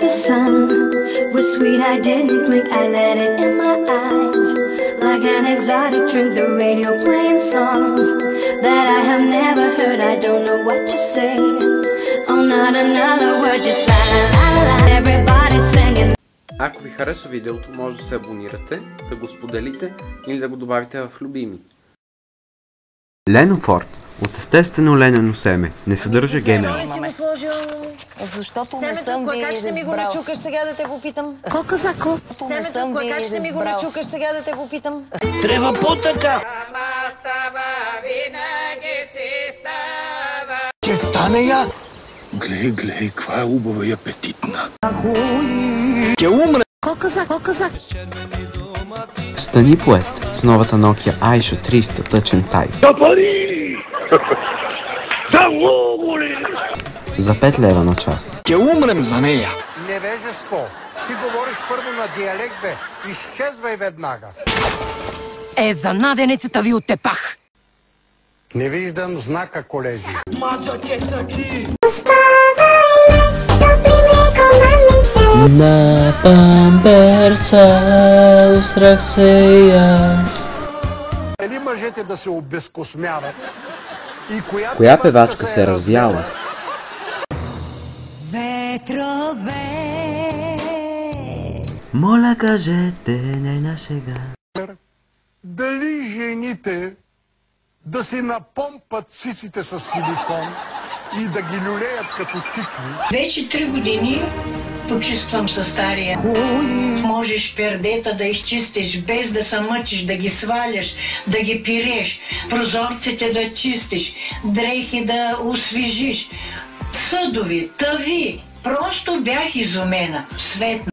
the sun was sweet, I didn't blink, I let it in my eyes. Like an exotic drink, the radio playing songs that I have never heard, I don't know what to say. Oh, not another word, just la la la la, everybody singing. Ако ви хареса видеото, може да се абонирате, да го споделите или да го добавите в любими. Ленофорд от естествено ленено семе. Не съдържа ГМО. Не си го сложил. Защото не съм ви как ще ми го начукаш сега да те го питам? Кока за ко? Семето, как ще ми го начукаш сега да те го питам? Трябва по-така! Ке стане я! Глей, каква е убава и апетитна. Ке умре! Кока за. Стани поет с новата Nokia Aisha 300 тъчен тайп. Да пари! Да много ли! За 5 лева на час. Ке умрем за нея! Невежество! Ти говориш първо на диалект, бе! Изчезвай веднага! За наденицата ви оттепах! Не виждам знака, колеги. На памперса усрах се и аз. Дали мъжете да се обезкосмяват? И Коя певачка се развяла? Ветрове. Моля, кажете нейна шега. Дали жените да си напомпат циците с силикон и да ги люлеят като тикви? Вече 3 години почиствам със стария. Можеш пердета да изчистиш, без да се мъчиш, да ги сваляш, да ги пиреш, прозорците да чистиш, дрехи да освежиш, съдови, тъви. Просто бях изумена. Светна.